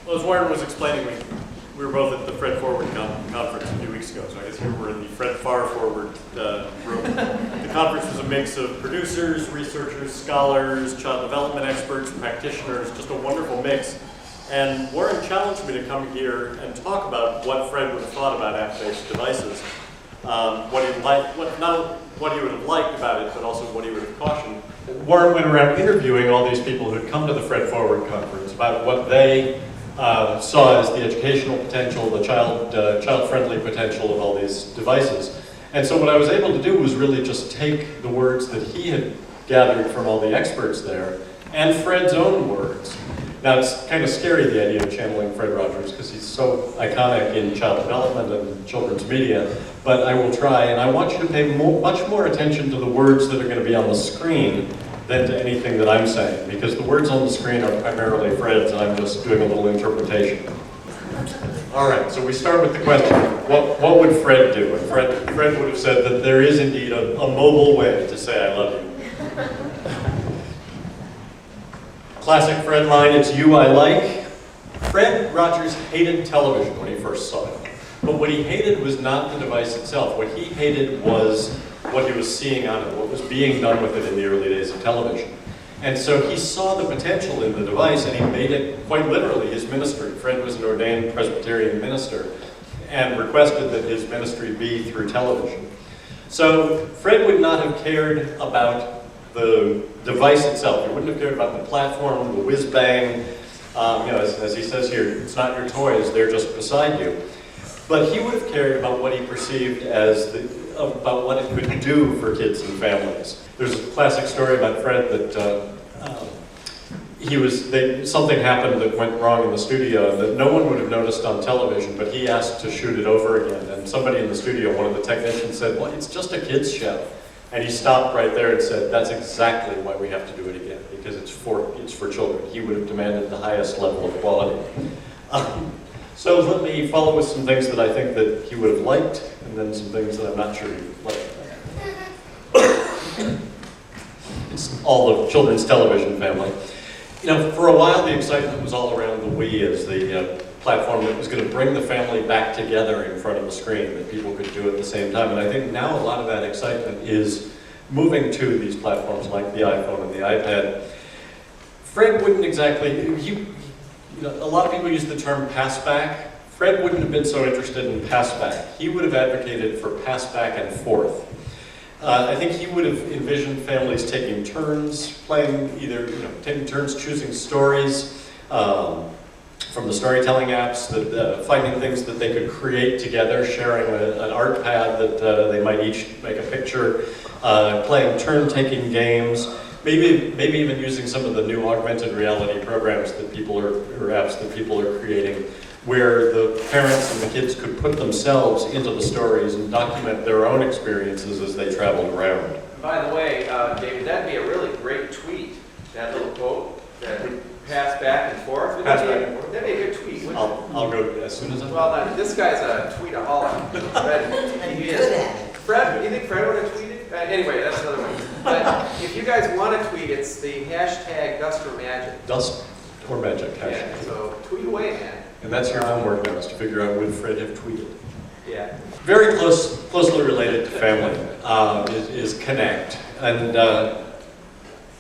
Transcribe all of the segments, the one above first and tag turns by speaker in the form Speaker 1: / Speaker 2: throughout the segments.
Speaker 1: Well, as Warren was explaining, we were both at the Fred Forward conference a few weeks ago, so I guess here we're in the Fred Far Forward room. The conference was a mix of producers, researchers, scholars, child development experts, practitioners, just a wonderful mix. And Warren challenged me to come here and talk about what Fred would have thought about app-based devices, what he would have liked about it, but also what he would have cautioned. Warren went around interviewing all these people who had come to the Fred Forward conference about what they saw as the educational potential, the child-friendly potential of all these devices. And so what I was able to do was really just take the words that he had gathered from all the experts there and Fred's own words. Now it's kind of scary, the idea of channeling Fred Rogers, because he's so iconic in child development and children's media, but I will try, and I want you to pay much more attention to the words that are going to be on the screen than to anything that I'm saying, because the words on the screen are primarily Fred's, and I'm just doing a little interpretation. All right, so we start with the question, what would Fred do? And Fred would have said that there is indeed a mobile way to say I love you. Classic Fred line, it's you I like. Fred Rogers hated television when he first saw it, but what he hated was not the device itself. What he hated was what he was seeing on it, what was being done with it in the early days of television. And so he saw the potential in the device, and he made it quite literally his ministry. Fred was an ordained Presbyterian minister and requested that his ministry be through television. So Fred would not have cared about the device itself. He wouldn't have cared about the platform, the whiz-bang. As he says here, it's not your toys, they're just beside you. But he would have cared about what he perceived as about what it could do for kids and families. There's a classic story about Fred that something happened that went wrong in the studio that no one would have noticed on television, but he asked to shoot it over again. And somebody in the studio, one of the technicians, said, well, it's just a kid's show. And he stopped right there and said, that's exactly why we have to do it again, because it's for children. He would have demanded the highest level of quality. So let me follow with some things that I think that he would have liked, and then some things that I'm not sure he would like. It's all of children's television family. You know, for a while the excitement was all around the Wii as the platform that was going to bring the family back together in front of the screen, that people could do at the same time. And I think now a lot of that excitement is moving to these platforms like the iPhone and the iPad. Fred wouldn't exactly, a lot of people use the term pass back. Fred wouldn't have been so interested in pass back. He would have advocated for pass back and forth. I think he would have envisioned families taking turns playing, taking turns choosing stories from the storytelling apps, finding things that they could create together, sharing an art pad that they might each make a picture, playing turn-taking games, maybe even using some of the new augmented reality programs that or apps that people are creating, where the parents and the kids could put themselves into the stories and document their own experiences as they traveled around.
Speaker 2: By the way, David, that'd be a really great tweet, that little quote, that pass back and forth. That'd be a good tweet, wouldn't it?
Speaker 1: I'll go as soon as I'm
Speaker 2: Well, this guy's a tweetaholic. Fred, he is. Fred, do you think Fred would have tweeted? Anyway, that's another one. But if you guys want to tweet, it's the hashtag Dust or Magic.
Speaker 1: Dust or Magic hashtag.
Speaker 2: Yeah, so tweet away, man.
Speaker 1: And that's your homework now, is to figure out would Fred have tweeted.
Speaker 2: Yeah.
Speaker 1: Very closely related to family is Connect. And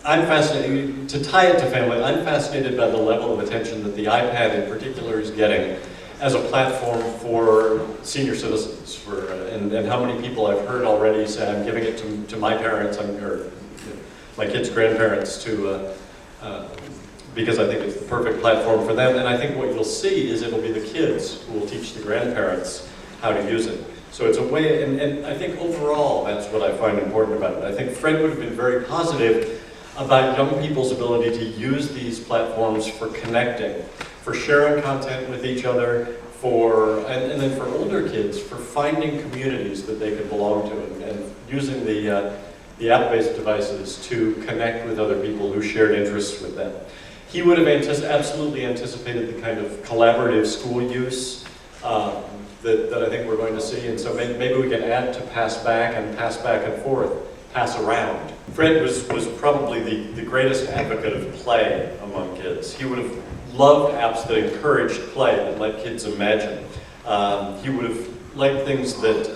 Speaker 1: I'm fascinated, to tie it to family, I'm fascinated by the level of attention that the iPad in particular is getting as a platform for senior citizens, and how many people I've heard already say, I'm giving it to my parents, or my kids' grandparents, because I think it's the perfect platform for them. And I think what you'll see is it'll be the kids who will teach the grandparents how to use it. So it's a way, and I think overall that's what I find important about it. I think Fred would have been very positive about young people's ability to use these platforms for connecting, for sharing content with each other, and then for older kids, for finding communities that they could belong to, and using the app-based devices to connect with other people who shared interests with them. He would have absolutely anticipated the kind of collaborative school use that I think we're going to see, and so maybe we can add to pass back and forth, pass around. Fred was probably the greatest advocate of play among kids. He would have loved apps that encouraged play, that let kids imagine. He would have liked things that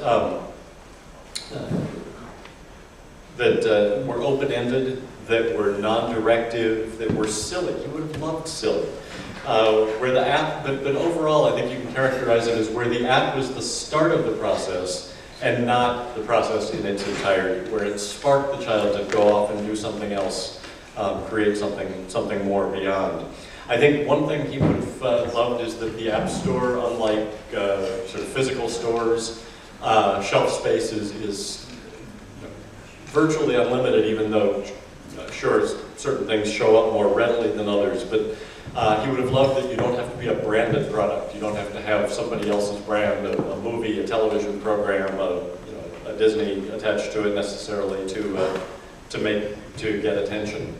Speaker 1: were open-ended, that were non-directive, that were silly. He would have loved silly. Where the app, but overall, I think you can characterize it as where the app was the start of the process and not the process in its entirety, where it sparked the child to go off and do something else, create something more beyond. I think one thing he would have loved is that the App Store, unlike sort of physical stores, shelf space is virtually unlimited, even though, sure, certain things show up more readily than others, but he would have loved that you don't have to be a branded product. You don't have to have somebody else's brand, a movie, a television program, a Disney attached to it necessarily to get attention.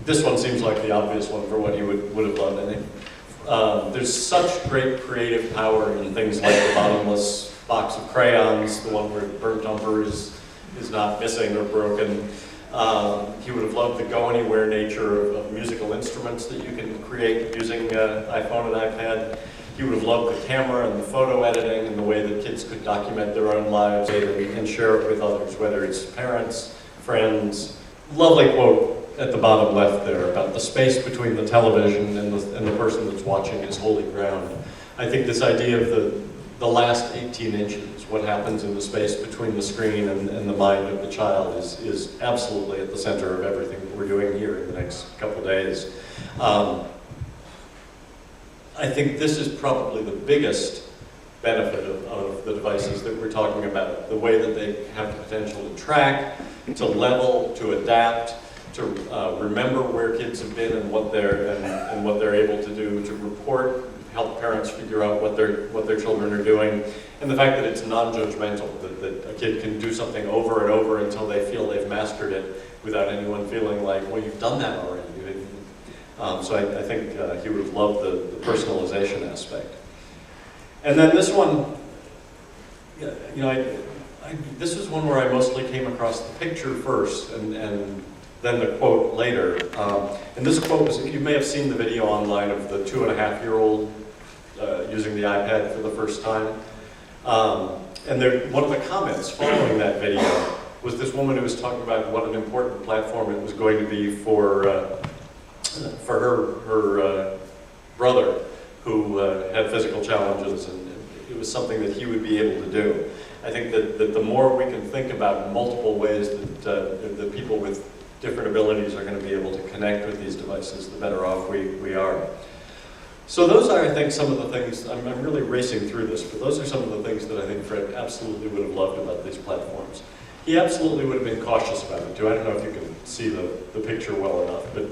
Speaker 1: This one seems like the obvious one for what he would have loved, I think. There's such great creative power in things like the bottomless box of crayons, the one where the burnt umber is not missing or broken. He would have loved the go-anywhere nature of musical instruments that you can create using iPhone and iPad. He would have loved the camera and the photo editing and the way that kids could document their own lives and share it with others, whether it's parents, friends. Lovely quote at the bottom left there about the space between the television and the person that's watching is holy ground. I think this idea of the last 18 inches, what happens in the space between the screen and the mind of the child is absolutely at the center of everything that we're doing here in the next couple days. I think this is probably the biggest benefit of the devices that we're talking about, the way that they have the potential to track, to level, to adapt, to remember where kids have been and what they're able to do, to report, help parents figure out what their children are doing, and the fact that it's non-judgmental, that a kid can do something over and over until they feel they've mastered it without anyone feeling like, well, you've done that already. So I think he would have loved the personalization aspect. And then this one, this was one where I mostly came across the picture first and then the quote later. And this quote was, you may have seen the video online of the 2.5-year-old using the iPad for the first time. And one of the comments following that video was this woman who was talking about what an important platform it was going to be for her brother who had physical challenges, and it was something that he would be able to do. I think that the more we can think about multiple ways that people with different abilities are going to be able to connect with these devices, the better off we are. So those are, I think, some of the things, I'm really racing through this, but those are some of the things that I think Fred absolutely would have loved about these platforms. He absolutely would have been cautious about it too. I don't know if you can see the picture well enough, but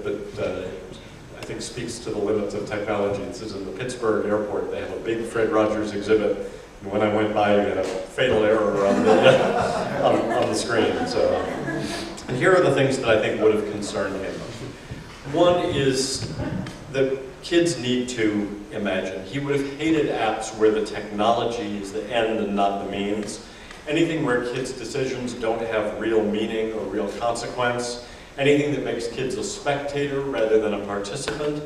Speaker 1: I think speaks to the limits of technology. This is in the Pittsburgh airport. They have a big Fred Rogers exhibit, and when I went by, you had a fatal error on the screen. So, and here are the things that I think would have concerned him. One is that kids need to imagine. He would have hated apps where the technology is the end and not the means. Anything where kids' decisions don't have real meaning or real consequence. Anything that makes kids a spectator rather than a participant.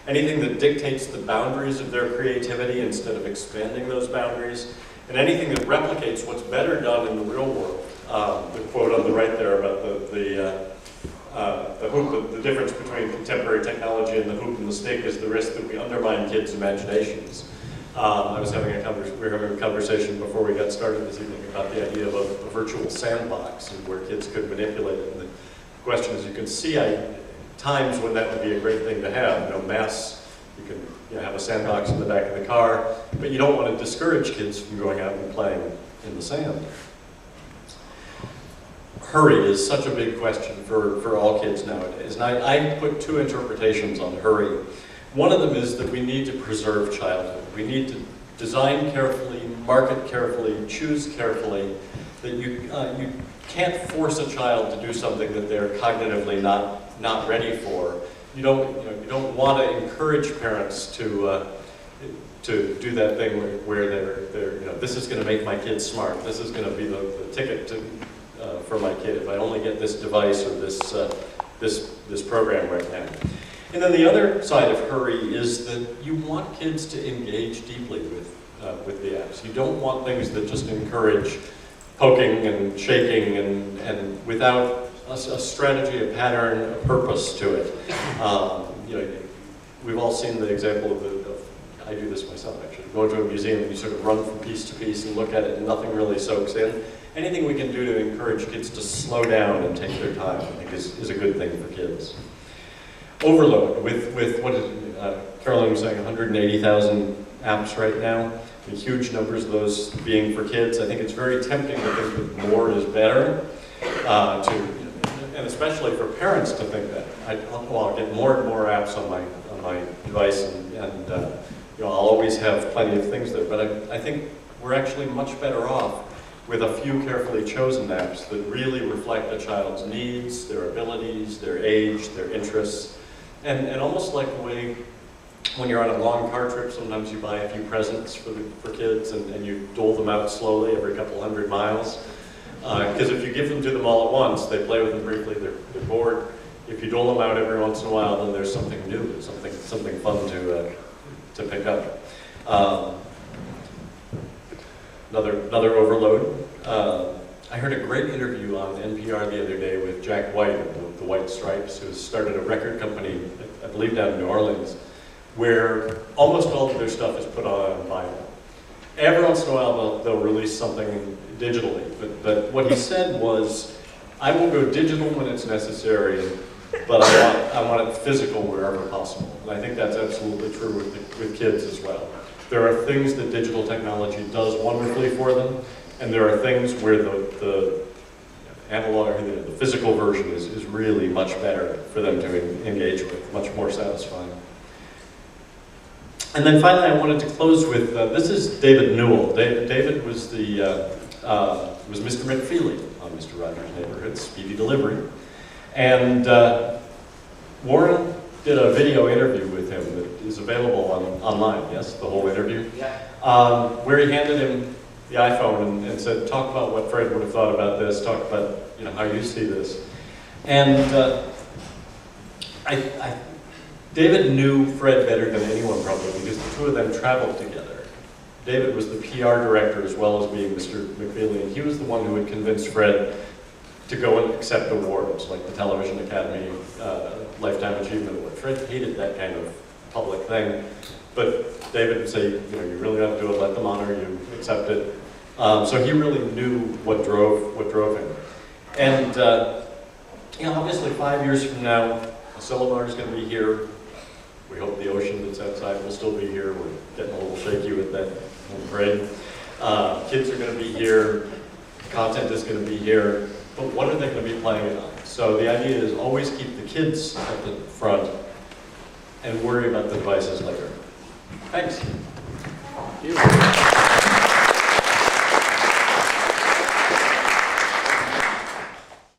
Speaker 1: Anything that dictates the boundaries of their creativity instead of expanding those boundaries. And anything that replicates what's better done in the real world. The quote on the right there about the hoop, the difference between contemporary technology and the hoop and the stick is the risk that we undermine kids' imaginations. We were having a conversation before we got started this evening about the idea of a virtual sandbox and where kids could manipulate it. And the question is, you can see times when that would be a great thing to have. Mass, you can have a sandbox in the back of the car, but you don't want to discourage kids from going out and playing in the sand. Hurry is such a big question for all kids nowadays. And I put two interpretations on hurry. One of them is that we need to preserve childhood. We need to design carefully, market carefully, choose carefully, that you can't force a child to do something that they're cognitively not ready for. You don't want to encourage parents to do that thing where they're this is going to make my kid smart. This is going to be the ticket for my kid if I only get this device or this program right now.
Speaker 3: And then the other side of hurry is that you want kids to engage deeply with the apps. You don't want things that just encourage poking and shaking and without a strategy, a pattern, a purpose to it. You know, we've all seen the example of I do this myself actually, going to a museum and you sort of run from piece to piece and look at it and nothing really soaks in. Anything we can do to encourage kids to slow down and take their time, I think is a good thing for kids. Overload, with what Carolyn was saying, 180,000 apps right now, huge numbers of those being for kids. I think it's very tempting to think that more is better, and especially for parents to think that. I'll get more and more apps on my device, and you know, I'll always have plenty of things there. But I think we're actually much better off with a few carefully chosen apps that really reflect a child's needs, their abilities, their age, their interests, and almost like the way when you're on a long car trip, sometimes you buy a few presents for kids and you dole them out slowly every couple 100 miles. Because if you give them to them all at once, they play with them briefly, they're bored. If you dole them out every once in a while, then there's something new, something fun to pick up. Another overload. I heard a great interview on NPR the other day with Jack White of the White Stripes, who started a record company, I believe down in New Orleans, where almost all of their stuff is put on vinyl. Every once in a while they'll release something digitally, but what he said was, I will go digital when it's necessary, but I want it physical wherever possible. And I think that's absolutely true with kids as well. There are things that digital technology does wonderfully for them, and there are things where the analog, or the physical version is really much better for them to engage with, much more satisfying. And then finally, I wanted to close with, this is David Newell. David was was Mr. McFeely on Mr. Rogers' Neighborhood, Speedy Delivery. And Warren did a video interview with him that is available online, yes, the whole interview? Yeah. Where he handed him the iPhone and said, talk about what Fred would have thought about this, talk about how you see this. And David knew Fred better than anyone probably, because the two of them traveled together. David was the PR director as well as being Mr. McFeely, and he was the one who had convinced Fred to go and accept awards, like the Television Academy Lifetime Achievement Award. Fred hated that kind of public thing, but David would say, you really ought to do it, let them honor you, accept it. So he really knew what drove him. And obviously 5 years from now, Silomar is going to be here. We hope the ocean that's outside will still be here. We're getting a little shaky with that, I'm afraid. Kids are going to be here. Content is going to be here. But what are they going to be playing it on? So the idea is always keep the kids at the front and worry about the devices later. Thanks.
Speaker 2: Thank you.